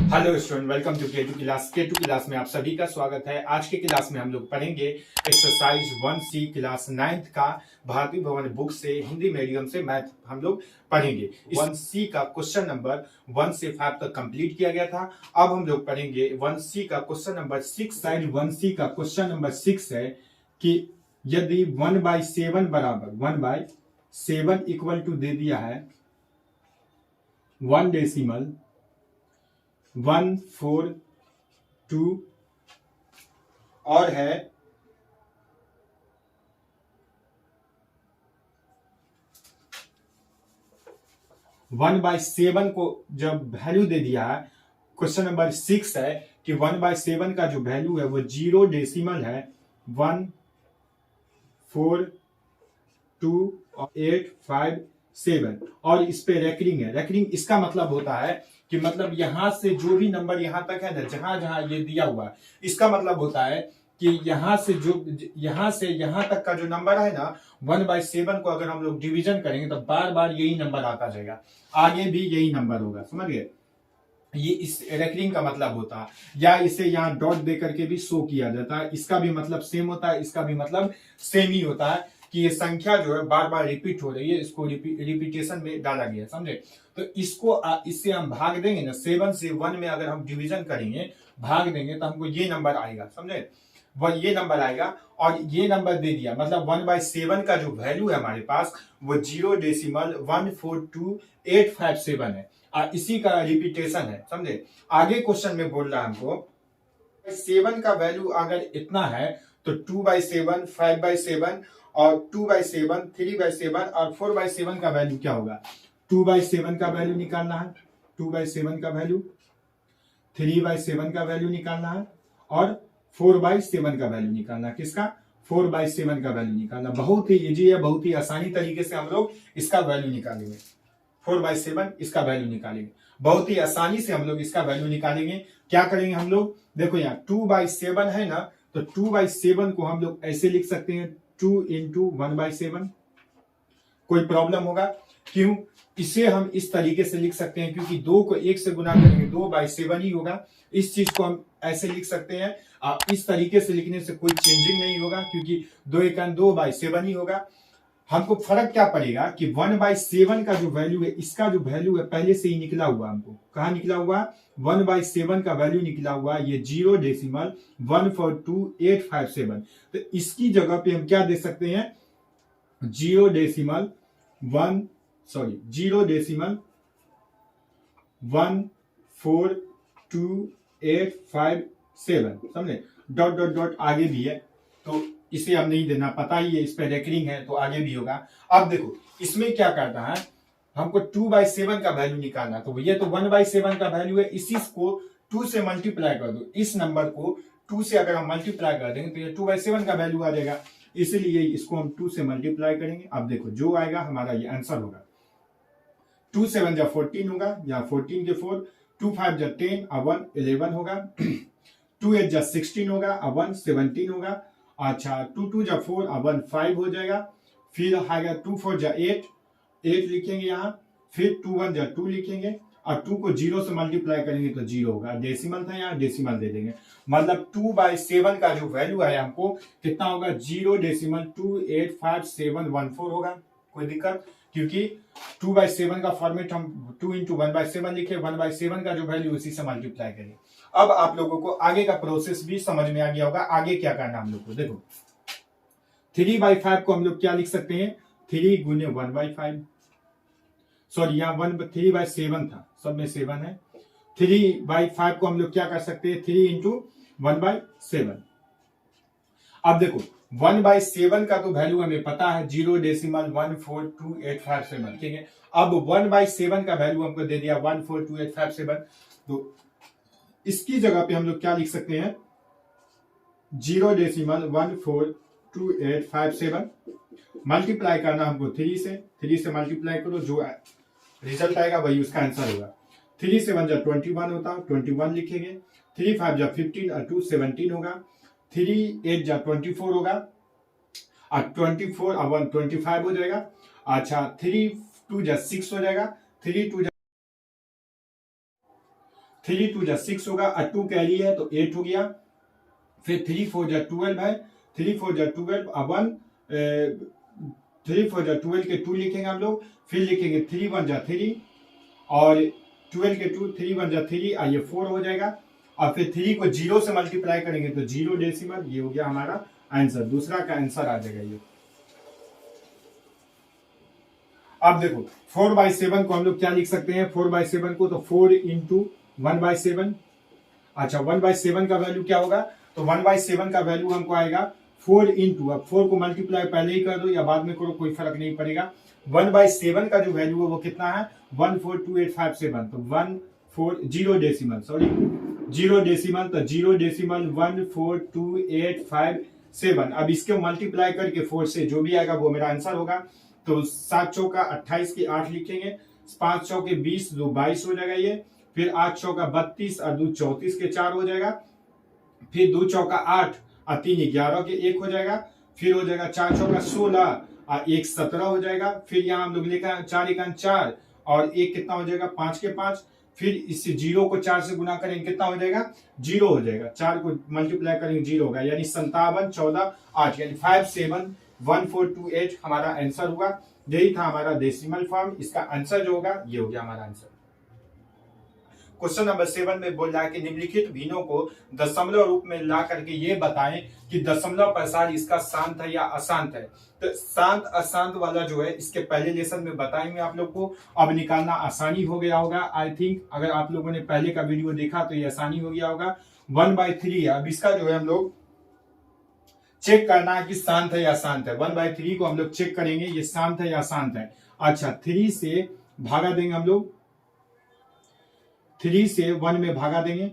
Hello student, welcome to के to class में आप सभी का स्वागत है। आज के क्लास में हम लोग पढ़ेंगे एक्सरसाइज 1C क्लास 9th का भारतीय भवन बुक से हिंदी मीडियम से मैथ हम लोग पढ़ेंगे। 1C का क्वेश्चन नंबर 1 से 5 तक कंप्लीट किया गया था। अब हम लोग पढ़ेंगे 1C का क्वेश्चन नंबर 6। साइड 1C का क्वेश्चन नंबर 6 है कि यदि 1/7 बराबर 1/7 इक्वल टू दे दिया है 1.142 और है 1/7 को जब वैल्यू दे दिया है, क्वेश्चन नंबर 6 है कि 1/7 का जो वैल्यू है वो 0 है 142.857 और इस पे रेकरिंग है। रेकरिंग इसका मतलब होता है कि मतलब यहां से जो भी नंबर यहां तक है ना, जहां जहां ये दिया हुआ है, इसका मतलब होता है कि यहां से यहां तक का जो नंबर है ना 1/7 को अगर हम लोग डिवीजन करेंगे तो बार बार यही नंबर आता जाएगा, आगे भी यही नंबर होगा। समझ गए? ये इस रेकरिंग का मतलब होता है, या इसे यहाँ डॉट दे करके भी शो किया जाता है। इसका भी मतलब सेम होता है, इसका भी मतलब सेम ही होता है कि ये संख्या जो है बार बार रिपीट हो रही है, इसको रिपीटेशन में डाला गया। समझे? तो इससे हम भाग देंगे ना, 7 से 1 में अगर हम डिवीजन करेंगे, भाग देंगे तो हमको ये नंबर आएगा। समझे? वह ये नंबर आएगा और ये नंबर दे दिया, मतलब 1/7 का जो वैल्यू है हमारे पास वो 0.142.857 है। इसी का रिपीटेशन है। समझे? आगे क्वेश्चन में बोल रहा है हमको 7 का वैल्यू अगर इतना है तो 2/7, 5/7 और 2/7, 3/7 और 4/7 का वैल्यू क्या होगा? 2/7 का वैल्यू निकालना है, 2/7 का वैल्यू, 3/7 का वैल्यू निकालना है और 4/7 का वैल्यू निकालना। किसका? 4/7 का वैल्यू निकालना। बहुत ही इजी है, बहुत ही आसानी तरीके से हम लोग इसका वैल्यू निकालेंगे। 4/7 इसका वैल्यू निकालेंगे, बहुत ही आसानी से हम लोग इसका वैल्यू निकालेंगे। क्या करेंगे हम लोग? देखो यहाँ 2/7 है ना, तो 2/7 को हम लोग ऐसे लिख सकते हैं 2 इंटू 1/7। कोई प्रॉब्लम होगा? क्यों? इसे हम इस तरीके से लिख सकते हैं क्योंकि 2 को 1 से गुना करेंगे 2/7 ही होगा। इस चीज को हम ऐसे लिख सकते हैं। इस तरीके से लिखने से कोई चेंजिंग नहीं होगा क्योंकि 2 ही होगा। हमको फर्क क्या पड़ेगा कि 1/7 का जो वैल्यू है, इसका जो वैल्यू है पहले से ही निकला हुआ। हमको कहा निकला हुआ? 1/7 का वैल्यू निकला हुआ ये 0.142.857। तो इसकी जगह पे हम क्या दे सकते हैं? 0.142.857। समझे? डॉट डॉट डॉट आगे भी है तो इसे हम नहीं देना, पता ही है इस पे रेकरिंग है तो आगे भी होगा। अब देखो इसमें क्या करना है, हमको 2/7 का वैल्यू निकालना। तो ये तो 1/7 का वैल्यू है, इसी को 2 से मल्टीप्लाई कर दो। इस नंबर को 2 से अगर हम मल्टीप्लाई कर देंगे तो ये 2/7 का वैल्यू आ जाएगा, इसलिए इसको हम 2 से मल्टीप्लाई करेंगे। अब देखो जो आएगा हमारा ये आंसर होगा। 2 7 जा 14 होगा, या 14 के 4, 2 5 जा 10 और 1 11 होगा, 2 8 जा 16 होगा और 1 17 होगा। अच्छा 2 2 जा 4 और 1 5 हो जाएगा। फिर आएगा 2 4 जा 8 लिखेंगे यहाँ, फिर 2 1 जा 2 लिखेंगे और 2 को 0 से मल्टीप्लाई करेंगे तो 0 होगा। डेसिमल था यहाँ, डेसिमल दे देंगे। मतलब 2/7 का जो वैल्यू है हमको कितना होगा? 0.285714 होगा। कोई दिक्कत? क्योंकि 2/7 का फॉर्मेट हम 2 इंटू 1/7 लिखे, 1/7 का जो वैल्यू उसी से मल्टीप्लाई करें। अब आप लोगों को आगे का प्रोसेस भी समझ में आ गया होगा। आगे क्या करना हम लोग को? देखो 3/5 को हम लोग क्या लिख सकते हैं? 3 गुने 1/5। सॉरी यहाँ 3/7 था, सब में 7 है। 3/5 को हम लोग क्या कर सकते हैं? 3 इंटू 1/7। अब देखो 1/7 का तो वैल्यू हमें पता है 0.142.857। ठीक है, अब 1/7 का वैल्यू हमको दे दिया 142.857, तो इसकी जगह पे हम लोग क्या लिख सकते हैं? 0.142.857 मल्टीप्लाई करना हमको 3 से मल्टीप्लाई करो, जो रिजल्ट आएगा वही उसका आंसर होगा। 3 7 जा 21 होता, 21 लिखेंगे। 3 5 जा 15 और 2 17 होगा। 3 8 जा 24 होगा और 24 और 1 25 हो जाएगा। अच्छा 3 2 जा 6 हो जाएगा। 3 2 जा 3 2 जा 6 होगा, 2 कैरी है तो 8 हो गया। फिर 3 4 जा 12 है, 3 4 जा 12, अब 1 3 4 जा 12 के 2 लिखेंगे हम लोग, फिर लिखेंगे 3 1 जा 3 और 12 के 2, 3 1 जा 3, ये 4 हो जाएगा। और फिर 3 को 0 से मल्टीप्लाई करेंगे तो 0 डेसिमल, ये हो गया हमारा आंसर, दूसरा का आंसर आ जाएगा ये। अब देखो 4/7 को हम लोग क्या लिख सकते हैं, 4/7 को तो 4 इंटू 1/7। अच्छा 1/7 का वैल्यू क्या होगा, तो 1/7 का वैल्यू हमको आएगा 4 इंटू, अब 4 को मल्टीप्लाई पहले ही कर दो या बाद में करो, कोई फर्क नहीं पड़ेगा। 1/7 का जो वैल्यू है वो कितना है, 142857, तो 0 डेसिमल, सॉरी 0 डेसिमल, तो 0 डेसिमल 142857। अब इसके मल्टीप्लाई करके 4 से जो भी आएगा वो मेरा आंसर होगा। तो 7 चौका 28 के 8 लिखेंगे, 5 चौके 20, 2 22 हो जाएगा ये। फिर 8 चौका 32 और 2 34 के 4 हो जाएगा। फिर 2 चौका 8 और 3 11 के 1 हो जाएगा। फिर हो जाएगा 4 चौका 16 और 1 17 हो जाएगा। फिर यहाँ हम लोग लिखा 4 1 4 और 1 कितना हो जाएगा, 5 के 5। फिर इससे 0 को 4 से गुना करेंगे कितना हो जाएगा, 0 हो जाएगा। 4 को मल्टीप्लाई करेंगे 0 होगा, यानी 57 14 8, यानी 571428 हमारा आंसर होगा। यही था हमारा डेसिमल फॉर्म, इसका आंसर जो होगा ये हो गया हमारा आंसर। क्वेश्चन नंबर 7 में बोल रहा है कि निम्नलिखित भिन्नों को दशमलव रूप में ला करके ये बताएं कि दशमलव प्रसार इसका शांत है या अशांत है। तो शांत अशांत वाला जो है इसके पहले लेसन में बताएंगे आप लोग को, अब निकालना आसानी हो गया होगा आई थिंक। अगर आप लोगों ने पहले का वीडियो देखा तो ये आसानी हो गया होगा। 1/3 है, अब इसका जो है हम लोग चेक करना है कि शांत है या अशांत है। 1/3 को हम लोग चेक करेंगे ये शांत है या अशांत है। अच्छा 3 से भागा देंगे हम लोग, 3 से 1 में भागा देंगे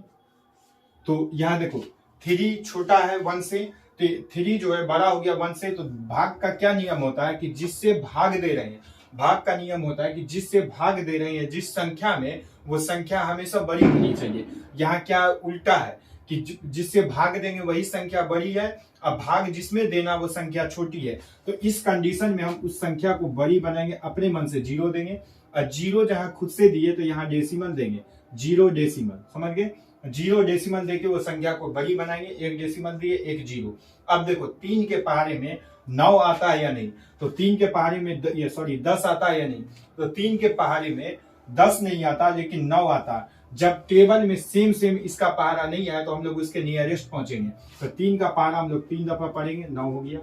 तो यहां देखो 3 छोटा है 1 से, तो 3 जो है बड़ा हो गया 1 से। तो भाग का क्या नियम होता है कि जिससे भाग दे रहे हैं, भाग का नियम होता है कि जिससे भाग दे रहे हैं जिस संख्या में, वो संख्या हमेशा बड़ी होनी चाहिए। यहाँ क्या उल्टा है कि जिससे भाग देंगे वही संख्या बड़ी है, अब भाग जिसमें देना वो संख्या छोटी है। तो इस कंडीशन में हम उस संख्या को बड़ी बनाएंगे, अपने मन से 0 देंगे, और 0 जहां खुद से दिए तो यहाँ डेसिमल देंगे, 0 डेसिमल, समझ गए। 0 डेसिमल देके वो संख्या को बड़ी बनाएंगे, 1 डेसिमल दिए 1 0। अब देखो 3 के पहाड़े में 9 आता है या नहीं, तो 3 के पहाड़े में 10 आता है या नहीं, तो 3 के पहाड़े में 10 नहीं आता लेकिन 9 आता। जब टेबल में सेम इसका पहाड़ा नहीं आया तो हम लोग उसके नियरेस्ट पहुंचेंगे। तो 3 का पहाड़ा हम लोग 3 दफा पढ़ेंगे, 9 हो गया।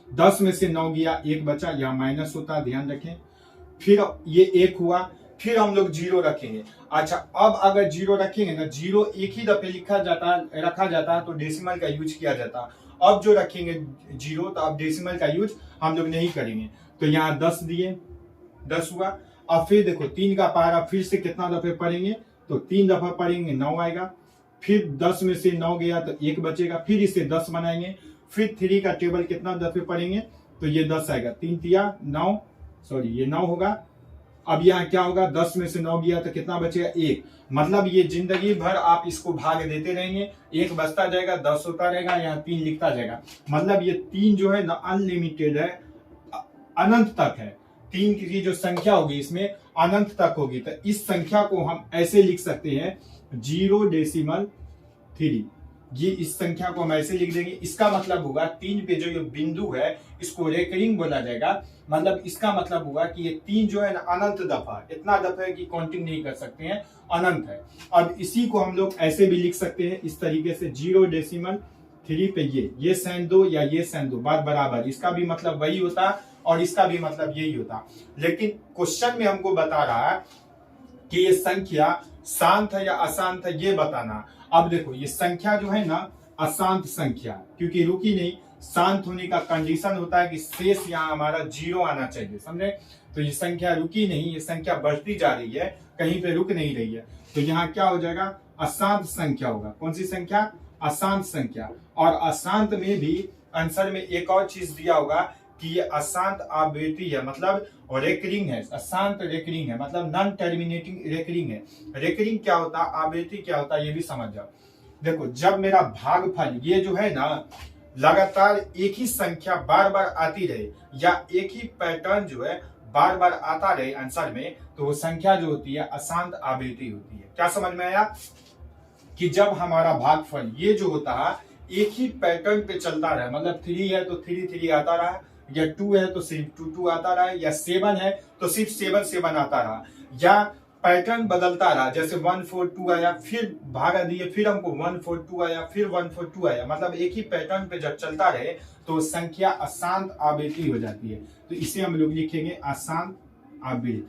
10 में से 9 गया, 1 बचा, यहाँ माइनस होता है, ध्यान रखें। फिर ये 1 हुआ, फिर हम लोग 0 रखेंगे। अच्छा अब अगर 0 रखेंगे ना, 0 एक ही दफे रखा जाता है तो डेसिमल का यूज किया जाता। अब जो रखेंगे 0 तो अब डेसिमल का यूज हम लोग नहीं करेंगे। तो यहाँ 10 दिए, 10 हुआ। अब फिर देखो 3 का पहाड़ा फिर से कितना दफे पढ़ेंगे, तो 3 दफा पढ़ेंगे, 9 आएगा। फिर 10 में से 9 गया तो 1 बचेगा, फिर इसे 10 बनाएंगे। फिर 3 का टेबल कितना दफे पढ़ेंगे, तो ये 10 आएगा, 3 तिया 9, सॉरी ये 9 होगा। अब यहाँ क्या होगा, 10 में से 9 गया तो कितना बचेगा, 1। मतलब ये जिंदगी भर आप इसको भाग देते रहेंगे, 1 बचता जाएगा, 10 होता रहेगा, यहाँ 3 लिखता जाएगा। मतलब ये 3 जो है ना अनलिमिटेड है, अनंत तक है। 3 की जो संख्या होगी इसमें अनंत तक होगी। तो इस संख्या को हम ऐसे लिख सकते हैं 0 डेसिमल 3, ये इस संख्या को हम ऐसे लिख देंगे। इसका मतलब होगा 3 पे जो ये बिंदु है इसको रेकरिंग बोला जाएगा। मतलब इसका मतलब होगा कि ये 3 जो है ना अनंत दफा, इतना दफा है कि काउंटिंग नहीं कर सकते हैं, अनंत है। अब इसी को हम लोग ऐसे भी लिख सकते हैं इस तरीके से, 0 डेसिमल 3 पे ये साइन दो या ये साइन दो, बात बराबर। इसका भी मतलब वही होता और इसका भी मतलब यही होता। लेकिन क्वेश्चन में हमको बता रहा है कि ये संख्या शांत है या अशांत है, ये बताना। अब देखो ये संख्या जो है ना अशांत संख्या, क्योंकि रुकी नहीं, शांत होने का कंडीशन होता है कि शेष यहाँ हमारा 0 आना चाहिए, समझे। तो ये संख्या रुकी नहीं, ये संख्या बढ़ती जा रही है, कहीं पे रुक नहीं रही है। तो यहाँ क्या हो जाएगा, अशांत संख्या होगा। कौन सी संख्या, अशांत संख्या। और अशांत में भी आंसर में एक और चीज दिया होगा कि ये अशांत आवृत्ति है, मतलब रेकरिंग है। अशांत रेकरिंग है मतलब नॉन टर्मिनेटिंग रेकरिंग है। रेकरिंग क्या होता है, आवृत्ति क्या होता है, ये भी समझ जाओ। देखो जब मेरा भागफल ये जो है ना लगातार एक ही संख्या बार बार आती रहे, या एक ही पैटर्न जो है बार बार आता रहे आंसर में, तो वो संख्या जो होती है अशांत आवेती होती है। क्या समझ में आया? कि जब हमारा भागफल ये जो होता है एक ही पैटर्न पे चलता रहे, मतलब 3 है तो 3 3 आता रहा, या 2 है तो सिर्फ 2 2 आता रहा, या 7 है तो सिर्फ 7 7 आता रहा, या पैटर्न बदलता रहा, जैसे 1 4 2 आया, फिर भागा दिए, फिर हमको 1 4 2 आया, फिर 1 4 2 आया, मतलब एक ही पैटर्न पे जब चलता रहे तो संख्या अशांत आवेती हो जाती है। तो इसे हम लोग लिखेंगे अशांत आवेती।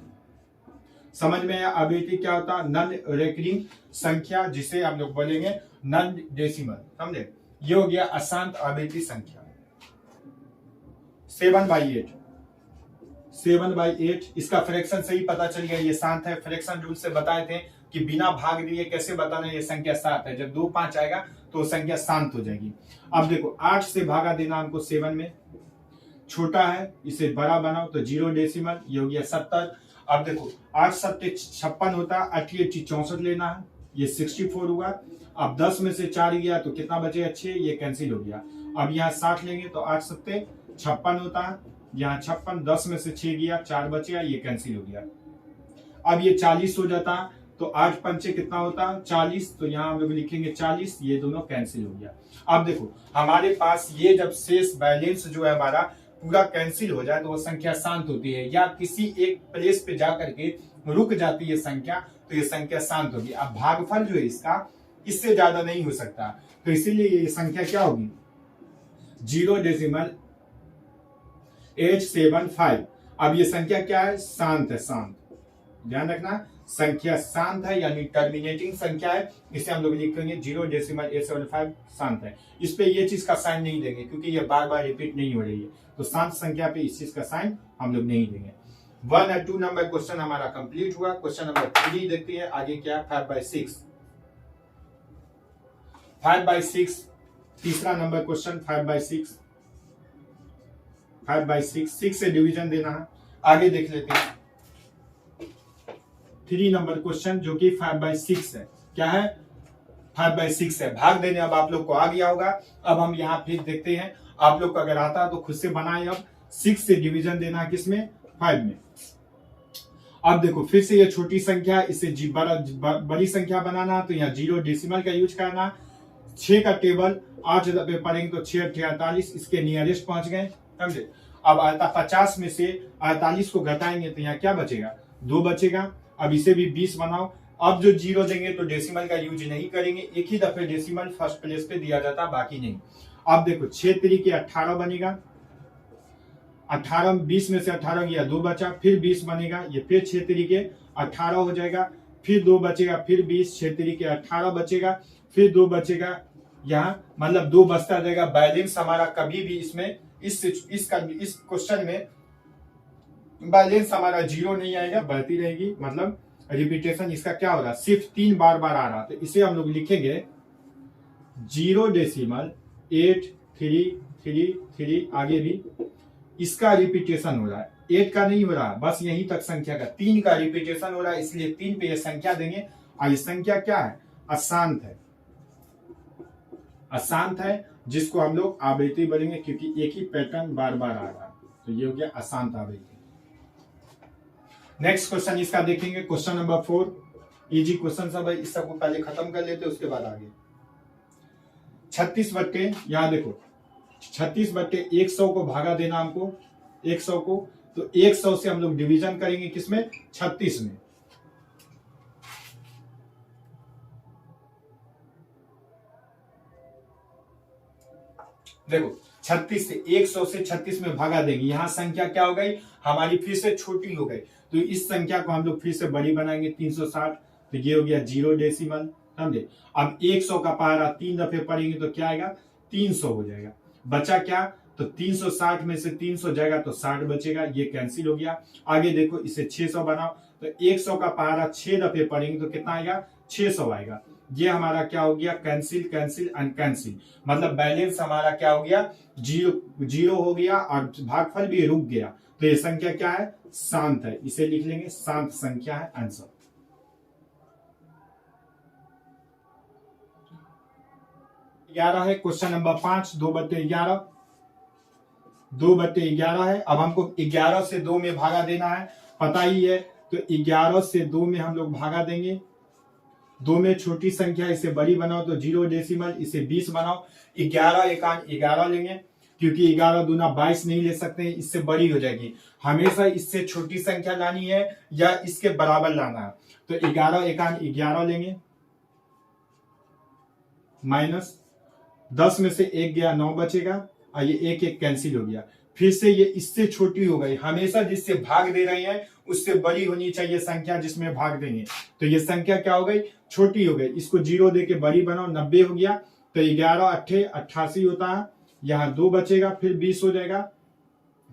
समझ में आया? आवेती क्या होता है? नॉन रेकरिंग संख्या, जिसे हम लोग बोलेंगे नॉन डेसिमल। समझे? ये हो गया अशांत आवेती संख्या। 7/8, 7/8 इसका फ्रैक्शन से ही पता चल गया ये शांत है। फ्रैक्शन रूल से बताए थे कि बिना भाग दिए कैसे बताना ये संख्या 7 है। जब 2 5 आएगा तो संख्या शांत हो जाएगी। अब देखो 8 से भागा देना हमको 7 में, छोटा है इसे बड़ा बनाओ तो 0 डेसिमल, ये हो गया 70। अब देखो 8 7 56 होता है, 8 8 64 लेना है, ये 64 हुआ। अब 10 में से 4 गया तो कितना बचेगा? 6, ये कैंसिल हो गया। अब यहाँ 60 लेंगे तो 8 7 56 होता है, यहाँ 56, 10 में से 6 गया, 4 बचेगा, ये कैंसिल हो गया। अब ये 40 हो जाता है, तो 8 पंचे कितना होता है? 40, तो यहाँ हम लोग लिखेंगे 40, ये दोनों कैंसिल हो गया। अब देखो हमारे पास ये जब शेष बैलेंस जो है हमारा पूरा कैंसिल हो जाए तो वो संख्या शांत होती है, या किसी एक प्लेस पे जाकर के रुक जाती है संख्या, तो ये संख्या शांत होगी। अब भागफल जो है इसका इससे ज्यादा नहीं हो सकता, तो इसीलिए ये संख्या क्या होगी? 0.875। अब ये संख्या क्या है? शांत है, शांत। ध्यान रखना संख्या शांत है, यानी टर्मिनेटिंग संख्या है। इसे हम लोग लिखेंगे 0.875 शांत है। इस पे ये चीज का साइन नहीं देंगे क्योंकि ये बार बार रिपीट नहीं हो रही है, तो शांत संख्या पे इस चीज का साइन हम लोग नहीं देंगे। 1 और 2 नंबर क्वेश्चन हमारा कंप्लीट हुआ। क्वेश्चन नंबर 3 देखते हैं आगे क्या। 5/6, 5/6 तीसरा नंबर क्वेश्चन। 5/6, 5/6 6 से डिवीजन देना है। आगे देख लेते हैं 3 नंबर क्वेश्चन जो कि 5/6 है। क्या है? 5/6 है। भाग देने अब आप लोग को आ गया होगा। अब हम यहाँ फिर देखते हैं, आप लोग को अगर आता है तो खुद से बनाए। अब 6 से डिवीजन देना है किसमें? 5 में। अब देखो फिर से ये छोटी संख्या, इसे बड़ी संख्या बनाना, तो यहाँ 0 डेसिमल का यूज करना। 6 का टेबल 8 दफे पढ़ेंगे तो 6 8 48, इसके नियरेस्ट पहुंच गए। समझे? अब 50 में से 48 को घटाएंगे तो यहाँ क्या बचेगा? 2 बचेगा। अब इसे भी 20 बनाओ। अब जो 0 देंगे तो डेसिमल का यूज नहीं करेंगे, एक ही दफे डेसिमल फर्स्ट प्लेस पे दिया जाता, बाकी नहीं। अब देखो 6 3 18 बनेगा। 18 20 में से 18 गया, 2 बचा, फिर 20 बनेगा, ये फिर 6 3 18 हो जाएगा, फिर 2 बचेगा, फिर 20, 6 3 18 बचेगा, फिर 2 बचेगा, यहाँ मतलब 2 बचता जाएगा। बैलेंस हमारा कभी भी इसमें इस क्वेश्चन में बैलेंस हमारा 0 नहीं आएगा, बढ़ती रहेगी। मतलब रिपीटेशन इसका क्या हो रहा है? सिर्फ 3 बार बार आ रहा, तो इसे हम लोग लिखेंगे 0.8333। आगे भी इसका रिपीटेशन हो रहा है, 8 का नहीं हो रहा, बस यहीं तक संख्या का 3 का रिपीटेशन हो रहा है, इसलिए 3 पे ये संख्या देंगे। और ये संख्या क्या है? अशांत है, अशांत है, जिसको हम लोग आवेती बोलेंगे क्योंकि एक ही पैटर्न बार बार आ रहा है, तो ये हो गया अशांत आवेती। नेक्स्ट क्वेश्चन इसका देखेंगे, क्वेश्चन नंबर 4। इजी क्वेश्चन सब है, इस सबको पहले खत्म कर लेते, उसके बाद आगे। 36 बट्टे, यहां देखो 36 बट्टे 100 को भागा देना हमको, 100 को, तो 100 से हम लोग डिवीजन करेंगे किसमें? 36 में। देखो 36 से 100 से 36 में भागा देंगे, यहां संख्या क्या हो गई हमारी? फिर से छोटी हो गई, तो इस संख्या को हम लोग फिर से बड़ी बनाएंगे 360, तो ये हो गया 0 डेसिमल। समझे? अब 100 का पहाड़ा 3 दफे पढ़ेंगे तो क्या आएगा? 300 हो जाएगा। बचा क्या? तो 360 में से 300 जाएगा तो 60 बचेगा, ये कैंसिल हो गया। आगे देखो इसे 600 बनाओ, तो 100 का पहाड़ा 6 दफे पढ़ेंगे तो कितना आएगा? 600 आएगा। ये हमारा क्या हो गया? कैंसिल कैंसिल एंड कैंसिल, मतलब बैलेंस हमारा क्या हो गया? 0 हो गया और भागफल भी रुक गया, तो ये संख्या क्या है? शांत है, इसे लिख लेंगे शांत संख्या है आंसर। ग्यारह है क्वेश्चन नंबर 5, 2/11। 2/11 है। अब हमको 11 से 2 में भागा देना है, पता ही है। तो 11 से 2 में हम लोग भागा देंगे। 2 में छोटी संख्या, इसे बड़ी बनाओ तो 0 डेसिमल, इसे 20 बनाओ। 11 एकान 11 लेंगे, क्योंकि 11 दूना 22 नहीं ले सकते, इससे बड़ी हो जाएगी। हमेशा इससे छोटी संख्या लानी है या इसके बराबर लाना है। तो 11 एकान 11 लेंगे, माइनस 10 में से 1 गया, 9 बचेगा, और ये 1 1 कैंसिल हो गया। फिर से ये इससे छोटी हो गई। हमेशा जिससे भाग दे रहे हैं उससे बड़ी होनी चाहिए संख्या जिसमें भाग देंगे। तो ये संख्या क्या हो गई, छोटी हो गई। इसको 0 दे के बड़ी बनाओ, 90 हो गया। तो 11 8 88 होता है, यहाँ 2 बचेगा, फिर 20 हो जाएगा,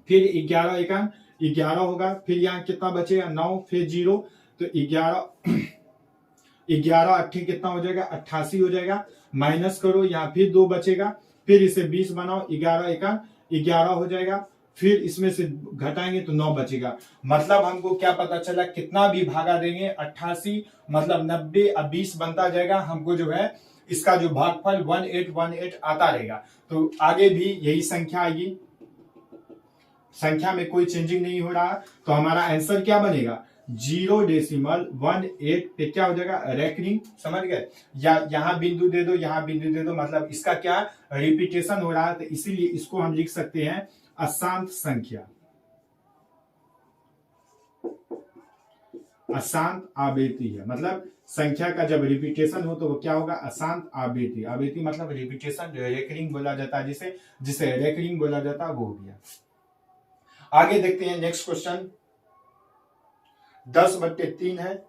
फिर 11 एकान 11 होगा, फिर यहाँ कितना बचेगा, 9, फिर 0। तो 11 8 कितना हो जाएगा, 88 हो जाएगा। माइनस करो, यहाँ फिर 2 बचेगा, फिर इसे 20 बनाओ, 11 एकान 11 हो जाएगा। फिर इसमें से घटाएंगे तो 9 बचेगा। मतलब हमको क्या पता चला, कितना भी भागा देंगे 88 मतलब 90 अब 20 बनता जाएगा। हमको जो है इसका जो भागफल 1818 आता रहेगा। तो आगे भी यही संख्या आएगी, संख्या में कोई चेंजिंग नहीं हो रहा। तो हमारा आंसर क्या बनेगा, 0.18 पे क्या हो जाएगा, रेकरिंग। समझ गए, या यहाँ बिंदु दे दो, यहाँ बिंदु दे दो, मतलब इसका क्या रिपीटेशन हो रहा है। तो इसीलिए इसको हम लिख सकते हैं अशांत संख्या, अशांत आवृत्ति है। मतलब संख्या का जब रिपीटेशन हो तो वो क्या होगा, अशांत आवृत्ति। आवृत्ति मतलब रिपीटेशन, रेकरिंग बोला जाता है, जिसे रेकरिंग बोला जाता है, वो हो गया। आगे देखते हैं नेक्स्ट क्वेश्चन। 10/3 है,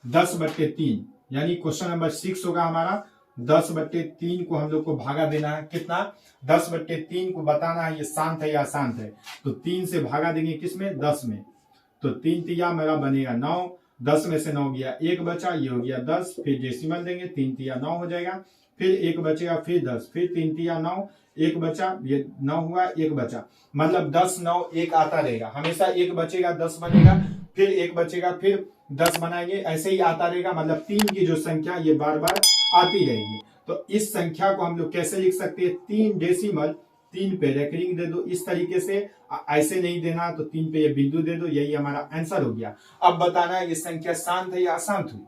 10/3 यानी क्वेश्चन नंबर 6 होगा हमारा। 10/3 को हम लोग को भागा देना है, कितना, 10/3 को बताना है ये शांत है या अशांत है। तो 3 से भागा देंगे किसमें, 10 में। तो 3 तिया मेरा बनेगा 9, 10 में से 9 गया, 1 बचा, ये हो गया 10, फिर डेसिमल देंगे, 3 तिया 9 हो जाएगा, फिर 1 बचेगा, फिर 10, फिर 3 तिया 9, 1 बचा, ये 9 हुआ, 1 बचा, मतलब 10 9 1 आता रहेगा। हमेशा 1 बचेगा 10 बनेगा, फिर 1 बचेगा, फिर 10 बनाएंगे, ऐसे ही आता रहेगा। मतलब 3 की जो संख्या ये बार बार आती रहेगी। तो इस संख्या को हम लोग कैसे लिख सकते हैं, 3 डेसिमल 3 पे रेकरिंग दे दो, इस तरीके से। ऐसे नहीं देना तो 3 पे ये बिंदु दे दो, यही हमारा आंसर हो गया। अब बताना है ये संख्या शांत है या अशांत हुई।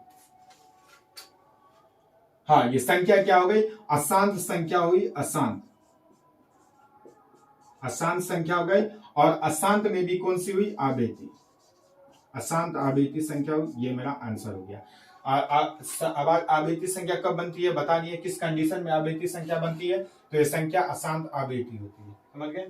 हाँ, ये संख्या क्या हो गई, अशांत संख्या हुई, अशांत, अशांत संख्या हो गई। और अशांत में भी कौन सी हुई, आवृत्ति, अशांत आवृत्ति संख्या हुई। ये मेरा आंसर हो गया। अब आवृत्ति संख्या कब बनती है, बता दिए किस कंडीशन में आवृत्ति संख्या बनती है। तो ये संख्या अशांत आवृत्ति होती है, समझ गए।